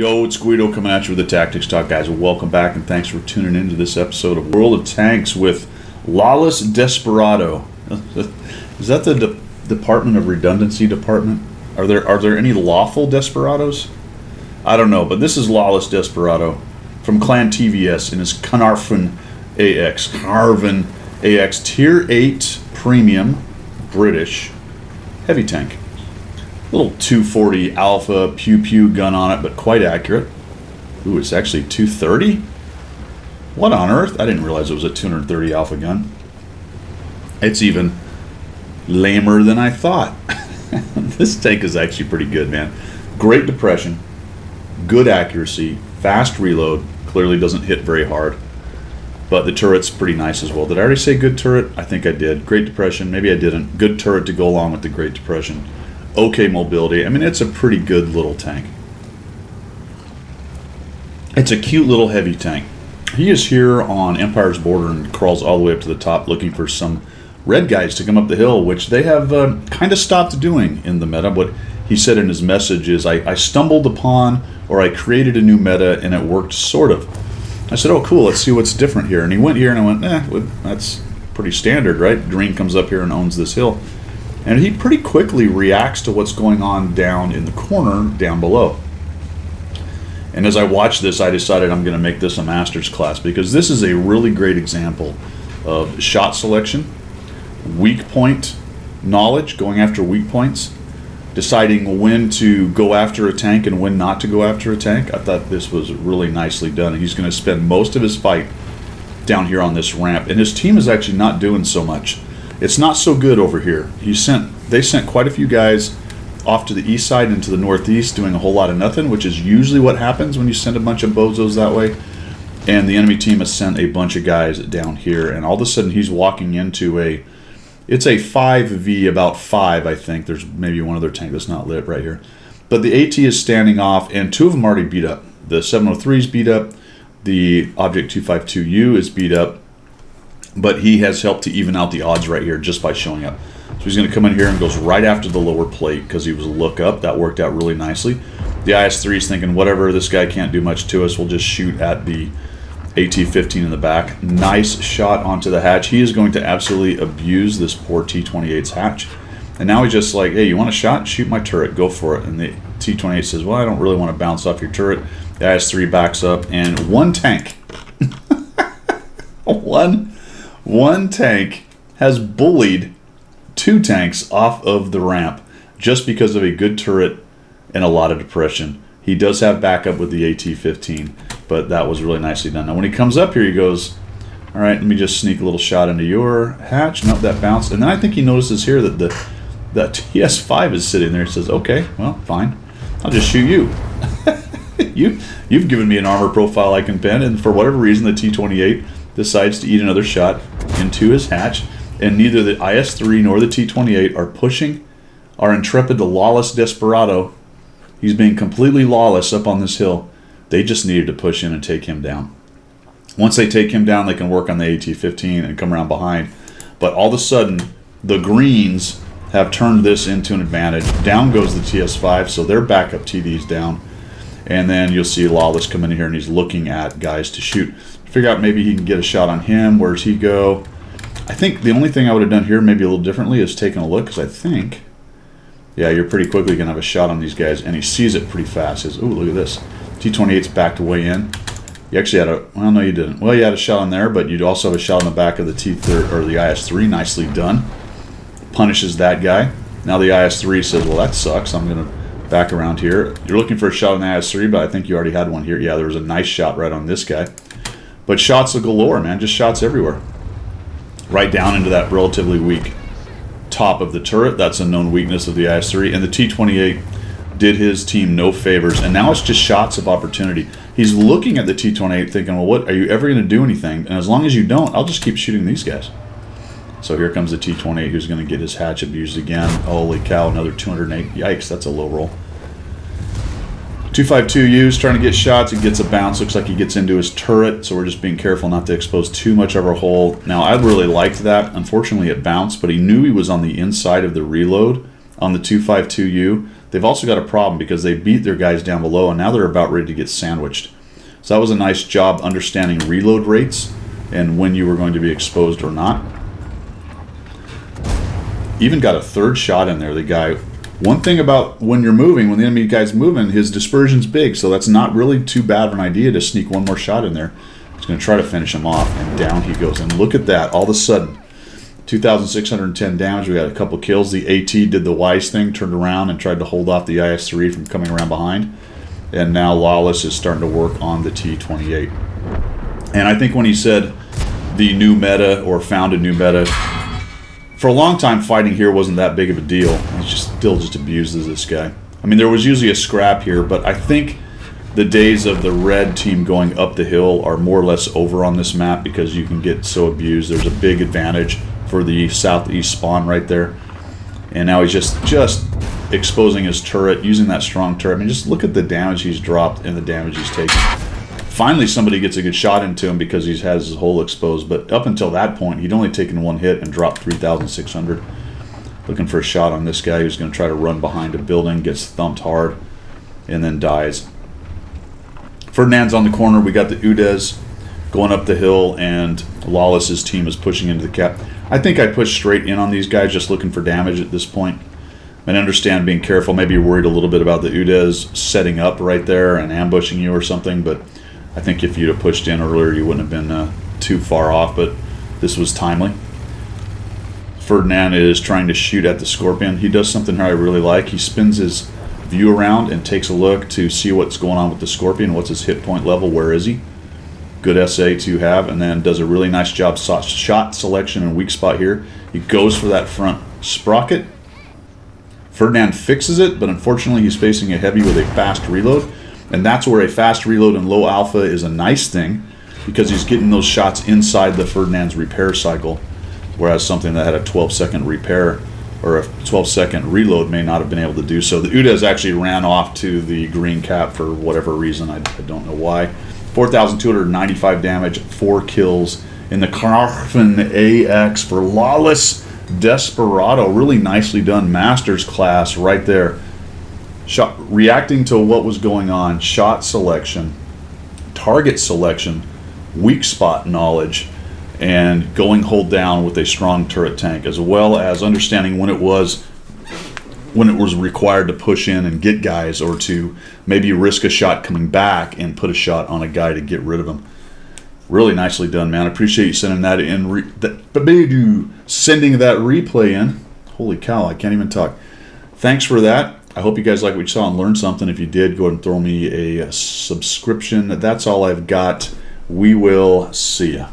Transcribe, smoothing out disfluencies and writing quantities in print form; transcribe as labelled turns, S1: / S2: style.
S1: Yo, it's Guido coming at you with the Tactics Talk, guys. Welcome back, and thanks for tuning into this episode of World of Tanks with Lawless Desperado. Is that the Department of Redundancy department? Are there any lawful desperados? I don't know, but this is Lawless Desperado from Clan TVS in his Carnarvon AX Tier 8 Premium British heavy tank. Little 240 Alpha pew gun on it, but quite accurate. Ooh, it's actually 230? What on earth? I didn't realize it was a 230 Alpha gun. It's even lamer than I thought. This tank is actually pretty good, man. Great depression, good accuracy, fast reload, clearly doesn't hit very hard. But the turret's pretty nice as well. Did I already say good turret? I think I did. Great depression, maybe I didn't. Good turret to go along with the great depression. Okay mobility. I mean, it's a pretty good little tank. It's a cute little heavy tank. He is here on Empire's border and crawls all the way up to the top looking for some red guys to come up the hill, which they have kind of stopped doing in the meta. What he said in his message is, I stumbled upon, or I created a new meta, and it worked sort of. I said, oh, cool, let's see what's different here. And he went here, and I went, well, that's pretty standard, right? Green comes up here and owns this hill. And he pretty quickly reacts to what's going on down in the corner down below. And as I watched this, I decided I'm going to make this a master's class, because this is a really great example of shot selection, weak point knowledge, going after weak points, deciding when to go after a tank and when not to go after a tank. I thought this was really nicely done. And he's going to spend most of his fight down here on this ramp. And his team is actually not doing so much. It's not so good over here. They sent quite a few guys off to the east side and to the northeast doing a whole lot of nothing, which is usually what happens when you send a bunch of bozos that way. And the enemy team has sent a bunch of guys down here, and all of a sudden he's walking into it's a 5v about 5, I think. There's maybe one other tank that's not lit right here. But the AT is standing off, and two of them already beat up. The 703 is beat up. The Object 252U is beat up. But he has helped to even out the odds right here just by showing up. So he's going to come in here and goes right after the lower plate because he was a look up. That worked out really nicely. The IS-3 is thinking, whatever, this guy can't do much to us. We'll just shoot at the AT-15 in the back. Nice shot onto the hatch. He is going to absolutely abuse this poor T-28's hatch. And now he's just like, hey, you want a shot? Shoot my turret. Go for it. And the T-28 says, well, I don't really want to bounce off your turret. The IS-3 backs up, and one tank. One tank has bullied two tanks off of the ramp just because of a good turret and a lot of depression. He does have backup with the AT-15, but that was really nicely done. Now when he comes up here, he goes, all right, let me just sneak a little shot into your hatch. Nope, that bounced. And then I think he notices here that the TS-5 is sitting there. He says, okay, well, fine. I'll just shoot you. You've given me an armor profile I can pen, and for whatever reason, the T-28 decides to eat another shot into his hatch, and neither the IS-3 nor the T-28 are pushing our intrepid, the Lawless Desperado. He's being completely lawless up on this hill. They just needed to push in and take him down. Once they take him down, they can work on the AT-15 and come around behind. But all of a sudden, the Greens have turned this into an advantage. Down goes the TS-5, so their backup TD's down. And then you'll see Lawless come in here, and he's looking at guys to shoot. Figure out maybe he can get a shot on him. Where's he go? I think the only thing I would have done here maybe a little differently is taking a look, because I think, yeah, you're pretty quickly going to have a shot on these guys, and he sees it pretty fast. He says, ooh, look at this. T-28's backed way in. You actually had a, well, no, you didn't. Well, you had a shot on there, but you'd also have a shot on the back of the T-30 or the IS-3. Nicely done. Punishes that guy. Now the IS-3 says, well, that sucks. I'm going to back around here. You're looking for a shot on the IS-3, but I think you already had one here. Yeah, there was a nice shot right on this guy. But shots galore, man. Just shots everywhere. Right down into that relatively weak top of the turret. That's a known weakness of the IS-3. And the T-28 did his team no favors. And now it's just shots of opportunity. He's looking at the T-28 thinking, well, what, are you ever going to do anything? And as long as you don't, I'll just keep shooting these guys. So here comes the T-28 who's going to get his hatch abused again. Holy cow, another 208. Yikes, that's a low roll. 252U's trying to get shots. He gets a bounce. Looks like he gets into his turret, so we're just being careful not to expose too much of our hole. Now, I really liked that. Unfortunately, it bounced, but he knew he was on the inside of the reload on the 252U. they've also got a problem because they beat their guys down below, and now they're about ready to get sandwiched. So that was a nice job understanding reload rates and when you were going to be exposed or not. Even got a third shot in there, the guy. One thing about when you're moving, when the enemy guy's moving, his dispersion's big, so that's not really too bad of an idea to sneak one more shot in there. He's going to try to finish him off, and down he goes. And look at that, all of a sudden, 2,610 damage, we got a couple kills. The AT did the wise thing, turned around and tried to hold off the IS-3 from coming around behind. And now Lawless is starting to work on the T-28. And I think when he said the new meta, or found a new meta, for a long time fighting here wasn't that big of a deal. He still just abuses this guy. I mean, there was usually a scrap here, but I think the days of the red team going up the hill are more or less over on this map because you can get so abused. There's a big advantage for the southeast spawn right there. And now he's just exposing his turret, using that strong turret. I mean, just look at the damage he's dropped and the damage he's taken. Finally, somebody gets a good shot into him because he has his hole exposed. But up until that point, he'd only taken one hit and dropped 3,600. Looking for a shot on this guy who's going to try to run behind a building, gets thumped hard, and then dies. Ferdinand's on the corner. We got the Udez going up the hill, and Lawless's team is pushing into the cap. I think I pushed straight in on these guys, just looking for damage at this point. I understand being careful. Maybe you're worried a little bit about the Udez setting up right there and ambushing you or something, but I think if you'd have pushed in earlier, you wouldn't have been too far off, but this was timely. Ferdinand is trying to shoot at the Scorpion. He does something here I really like. He spins his view around and takes a look to see what's going on with the Scorpion. What's his hit point level? Where is he? Good SA to have, and then does a really nice job shot selection and weak spot here. He goes for that front sprocket. Ferdinand fixes it, but unfortunately he's facing a heavy with a fast reload. And that's where a fast reload in low alpha is a nice thing, because he's getting those shots inside the Ferdinand's repair cycle, whereas something that had a 12-second repair or a 12-second reload may not have been able to do so. The Udez actually ran off to the green cap for whatever reason. I don't know why. 4,295 damage, 4 kills in the Karfen AX for Lawless Desperado. Really nicely done. Master's class right there. Shot, reacting to what was going on, shot selection, target selection, weak spot knowledge, and going hold down with a strong turret tank, as well as understanding when it was required to push in and get guys, or to maybe risk a shot coming back and put a shot on a guy to get rid of him. Really nicely done, man. I appreciate you sending that in. Sending that replay in. Holy cow, I can't even talk. Thanks for that. I hope you guys like what you saw and learned something. If you did, go ahead and throw me a subscription. That's all I've got. We will see ya.